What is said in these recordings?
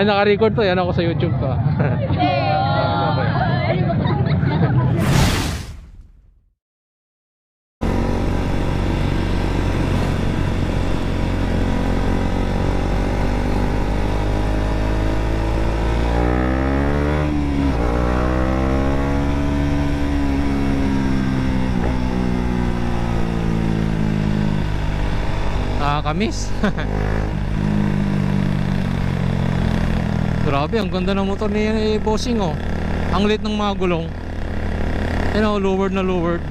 Ay, naka-record to. Yan ako sa YouTube to. Nakakamiss. Grabe, ang ganda ng motor ni Bossing oh. Ang lit ng mga gulong. Yan oh, lowered na lowered.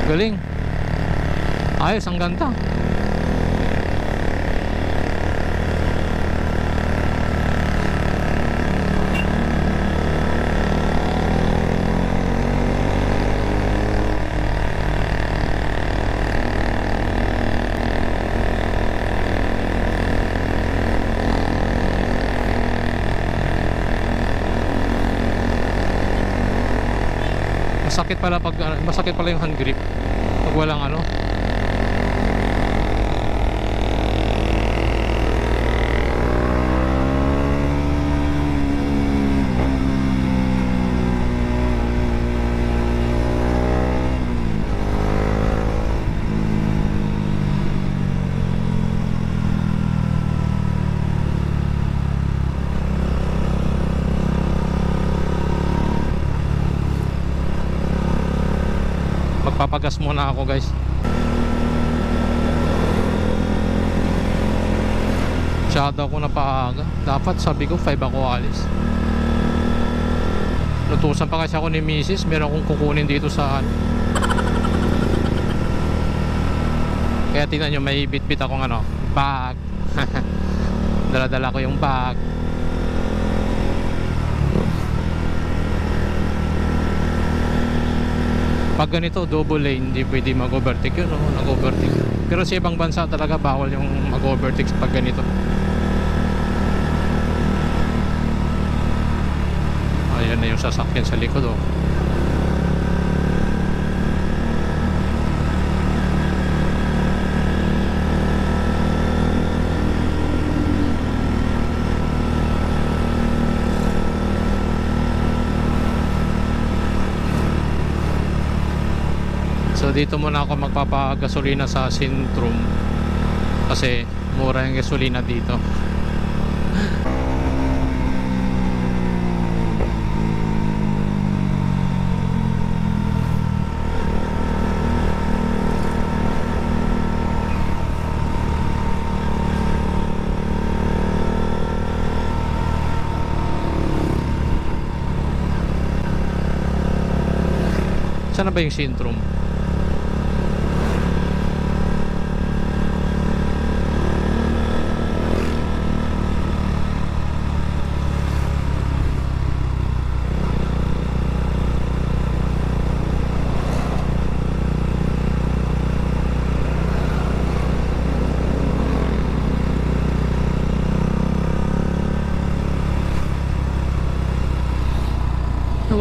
Galing. Ayos, ang ganda. Masakit pala yung hand grip pag walang ano. Magpapagas muna ako guys. Masyado ako napaaga. Dapat sabi ko 5 ako alis. Lutusan pa kasi ako ni Mrs. Meron akong kukunin dito sa kaya tingnan nyo, may bit-bit akong ano, bag. Dala-dala ko yung bag. Pag ganito double lane, hindi pwede mag-overtake yun, no? Nag-overtake. Pero sa ibang bansa talaga bawal yung mag-overtake pag ganito. Ayan na yung sasakyan sa likod oh. So dito muna ako magpapagasolina sa Sintrum kasi mura yung gasolina dito. Saan na ba yung Sintrum?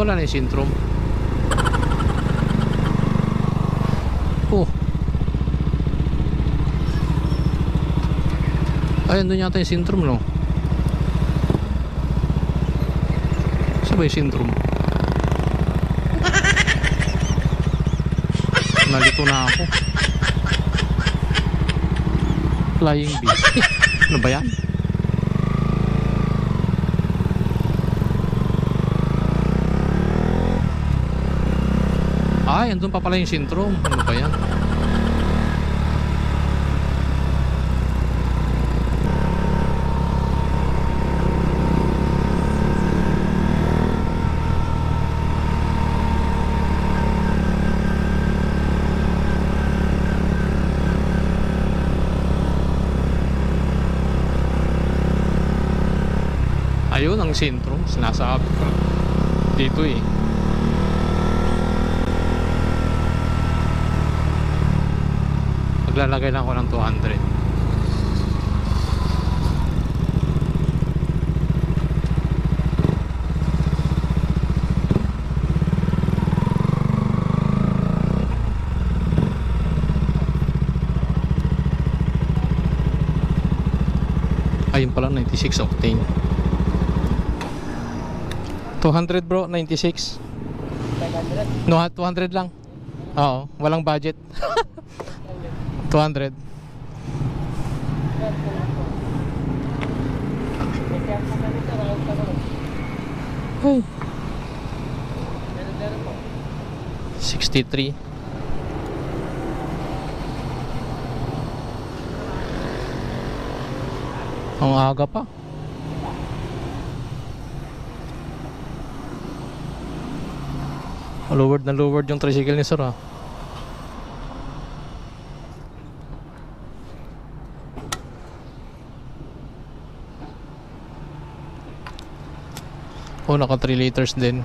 Wala na yung Sintrum. Oh, ayun doon yata yung Sintrum, no? Saan ba yung Sintrum? Nalito na ako. Flying bee. Ano ba yan? Ay, andun pa pala yung Sintrum. Ano ba yan? Ayun ang Sintrum. Sinasabi ko dito eh. Maglalagay lang ako ng 200. Ayun pala, 96 octane. 200 bro, 96. 500. No, 200 lang. Oo, walang budget. 200. Ay. 63. Ang aga pa. Lowered na lowered yung tricycle ni Sir, ah. Oh, naka 3 liters din.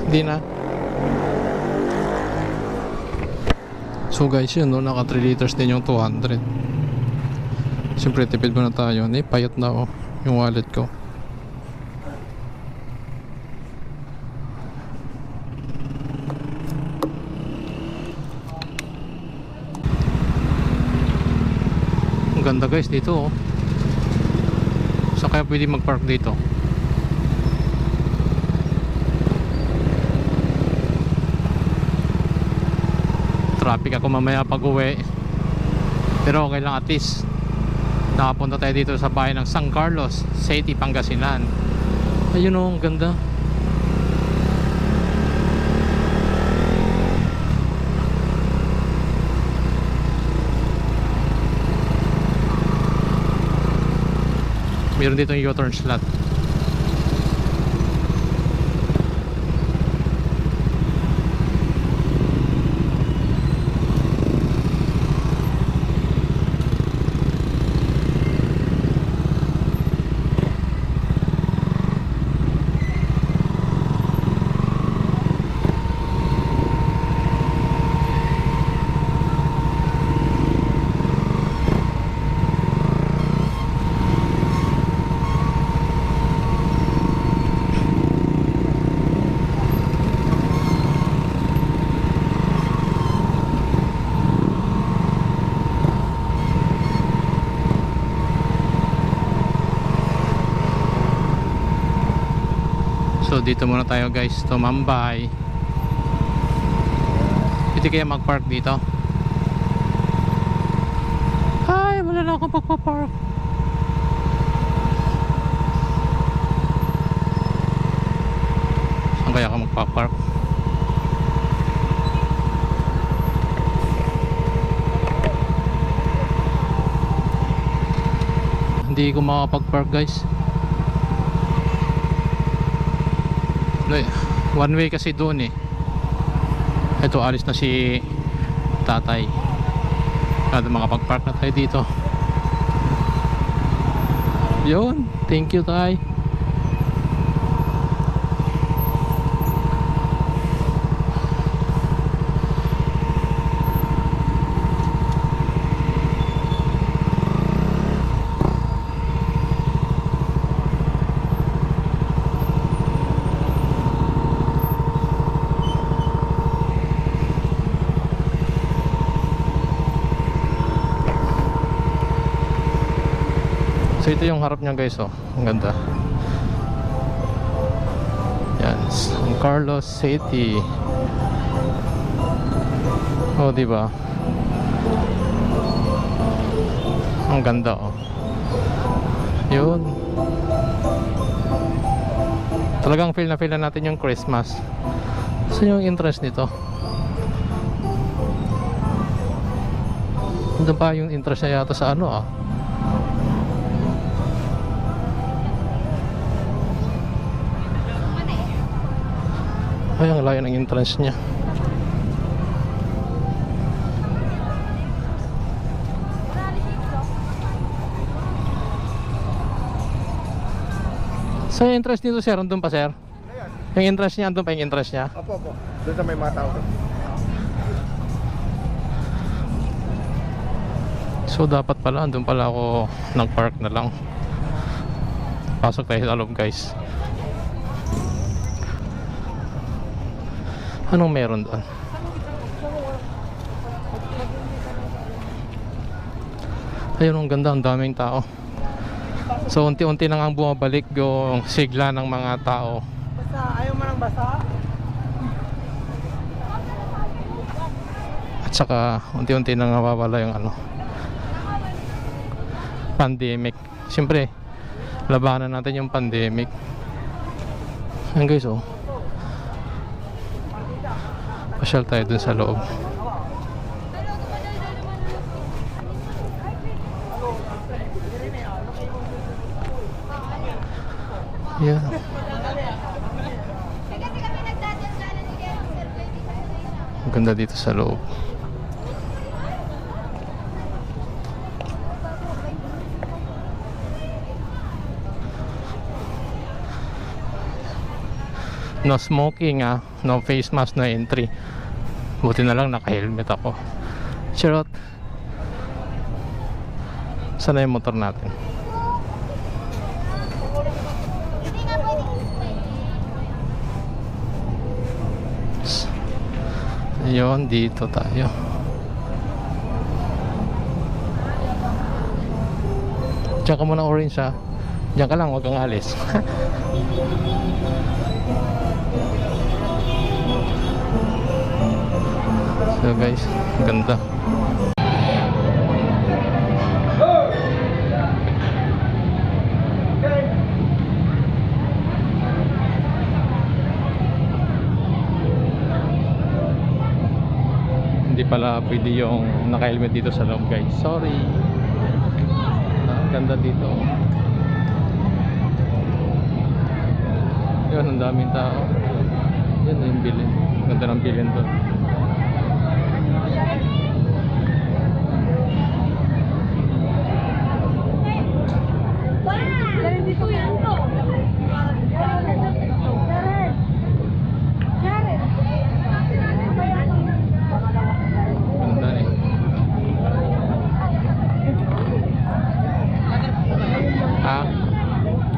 Di na. So guys, yun, no, naka 3 liters din yung 200. Siyempre tipid muna tayo. Payat na, oh, yung wallet ko. Ang ganda guys dito, oh. Saan kaya pwede mag-park dito? Traffic ako mamaya pag uwi, pero okay lang, at least nakapunta tayo dito sa bayan ng San Carlos City, Pangasinan. Ayun, oh, ang ganda. Meron dito yung U-turn slot. So dito muna tayo guys, tumambay. Pwede kaya mag-park dito? Ay, wala na akong pagpa-park. Saan kaya ako magpa-park? Hindi ko makapag-park guys. One way kasi doon, eh. Ito, alis na si tatay. Kada makapag-park na tayo dito. Yun, thank you tay. So ito yung harap niya guys, oh. Ang ganda. Yan, San Carlos City. Oh, di ba? Ang ganda, oh. Yun. Talagang feel na natin yung Christmas. So yung interest nito. Ito pa yung interest niya yata sa ano, ah. Ay, ang layo ng entrance niya. So yung entrance nito sir, andun pa sir? Yung entrance niya, andun pa yung entrance niya? Opo. Doon sa may mga tao. So So dapat pala andun pala ako nag-park na lang. Pasok tayo sa loob guys. Anong meron doon? Ayun, ang ganda, ang daming tao. So unti-unti na nga bumabalik yung sigla ng mga tao. Basta, ayaw mo ng basa? At saka unti-unti na nawawala yung ano, pandemic. Siyempre, labanan natin yung pandemic. Ayan guys, oh. Pasyal tayo dun sa loob. Yeah. Ang ganda dito sa loob. No smoking, no face mask, no entry. Buti na lang naka-helmet ako. Charot. Sana yung motor natin. Ayun, dito tayo. Diyan ka muna, orange ha. Diyan ka lang, huwag kang alis. So guys, ganda. Hindi pala pwede yung naka-helmet dito sa loob guys. Sorry. Ang ganda dito. Yun, ang daming tao. Yan yung bilin. Ganda ng bilin doon.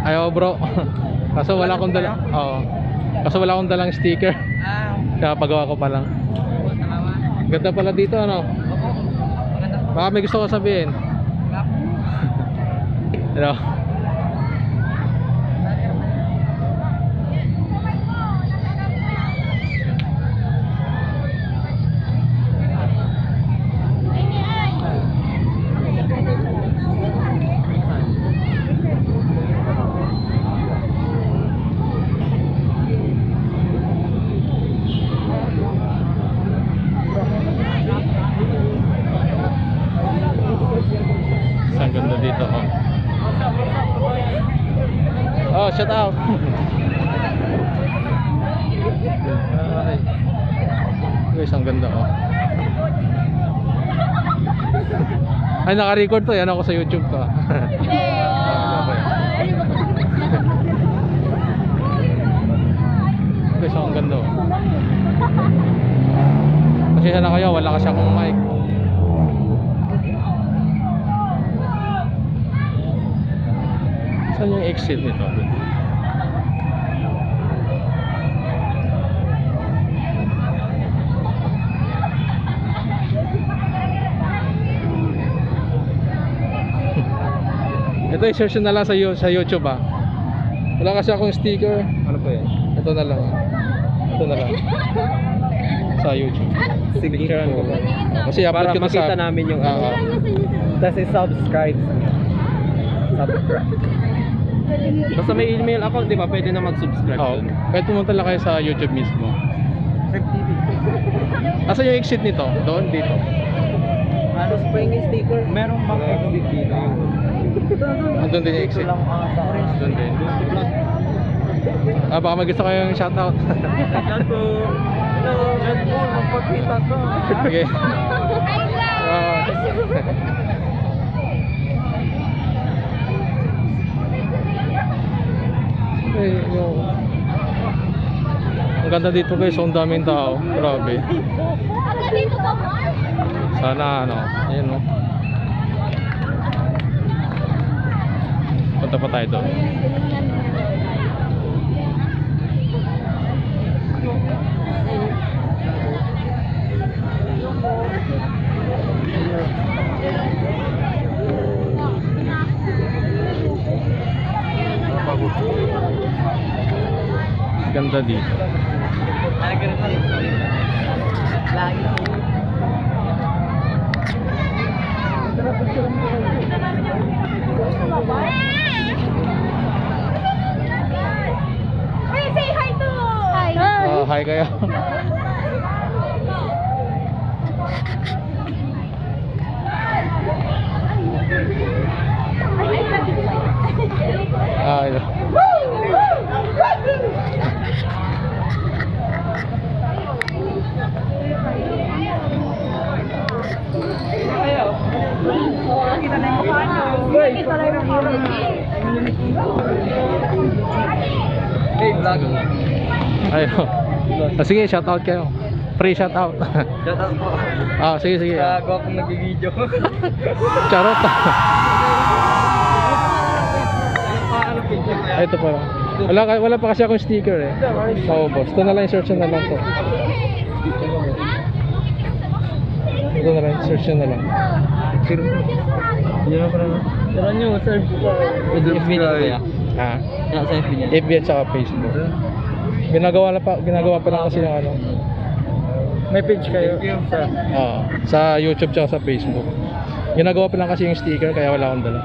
Ayaw bro. Kaso wala akong dala. Oo. Kaso wala akong dalang sticker. Kaya pagawa ko pa lang. Ganda pala dito ano. Baka may gusto ko sabihin. Hello. Ang ganda dito oh. Oh, shout out. Ay. Guys, ang ganda oh. Ay, naka-record to. Yan ako sa YouTube to. Guys, ang ganda oh. Kasi na kayo, wala kasi akong mic. Saan yung exit nito? Ito i-search na lang sa YouTube ah. Wala kasi akong sticker. Ano po yan? Ito na lang. Ito na lang. Sa YouTube. Picturean ko ba? Kasi upload Para ko to makita sa namin yung ano. Tapos i-subscribe. Subscribe. Basta may email account, di ba? Pwede na mag-subscribe. Oo. Kahit pumunta lang kayo sa YouTube mismo. Asa yung exit nito? Doon, dito. Ano spring sticker? Meron bang exit dito? Andun din yung exit. Andun din. Baka may gusto kayong shoutout. Diyan po. Hello. Diyan po. Magpagkita ko. Sige. Ay, yung... Ang ganda dito guys, ang daming tao. Grabe. Sana ano, ayun no. Punta pa tayo doon. Ganda dito. Hey, say hi to! Hi! Hi kayo. Ayun. Kita na yung mukha nyo. Kita na yung mukha nyo. Hey, vlog. Ayun. Sige, shout out kayo. Free shout out. Shout out po. Sige, sige. Gago akong nag-video. Charot. Paano picture ko yan? Ito pa. Wala pa kasi akong sticker eh. Oo, boss. Ito na lang, search na lang to. Ito na lang, search na lang. Hindi na pala. Tara nyo, search ko. FB na ba yan? Ha? Sa FB niya. FB at saka Facebook. Ginagawa pa lang kasi ng ano. May page kayo? Sir. Sa YouTube tsaka sa Facebook. Ginagawa pa lang kasi yung sticker kaya wala akong dala.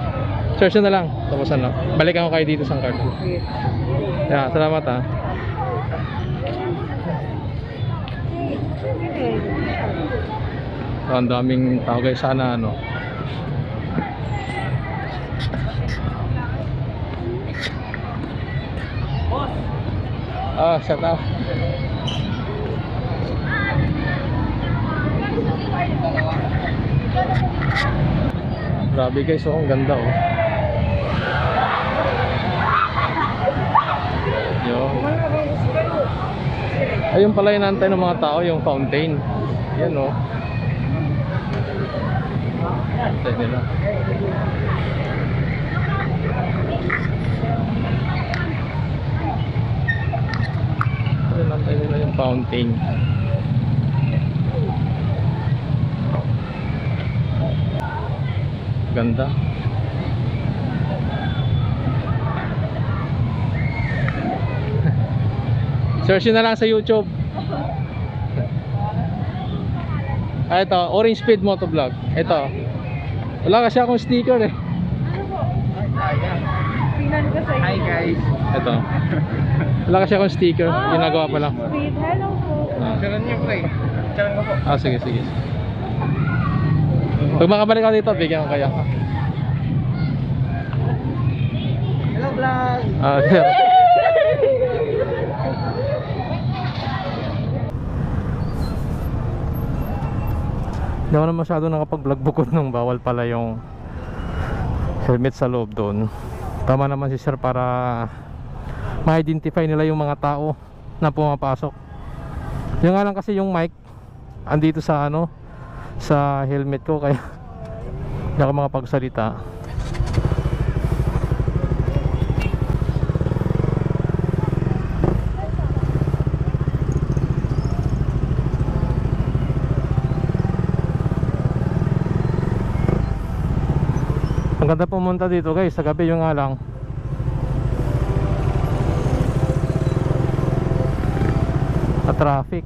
Search na lang. Tapos ano, balikan ko kayo dito sa card. Yeah, salamat ha. Ang daming tao guys, sana ano. Shout out. Grabe guys, ang ganda oh. Yo. Ayun pala yung nantay ng mga tao, yung fountain. Yan oh. Antay nila. Ayun, nantay nila yung fountain. Ganda. Search na lang sa YouTube. Ito, Orange Speed Motovlog. Ito. Wala kasi akong sticker eh. Hi guys. Ito. Wala kasi akong sticker. Ginagawa pa lang. Hello po. Charan niyo pre. Charan ko po. Sige, sige. Pag makabalik ako dito, bigyan ko kayo. Hello vlog. Sir. Hindi ako na masyado nakapag-vlog bukod nung bawal pala yung helmet sa loob doon. Tama naman si sir para ma-identify nila yung mga tao na pumapasok. Yung nga lang kasi yung mic andito sa ano, sa helmet ko kaya hindi ako makapagsalita. Ang ganda pumunta dito guys, sa gabi yung nga lang traffic.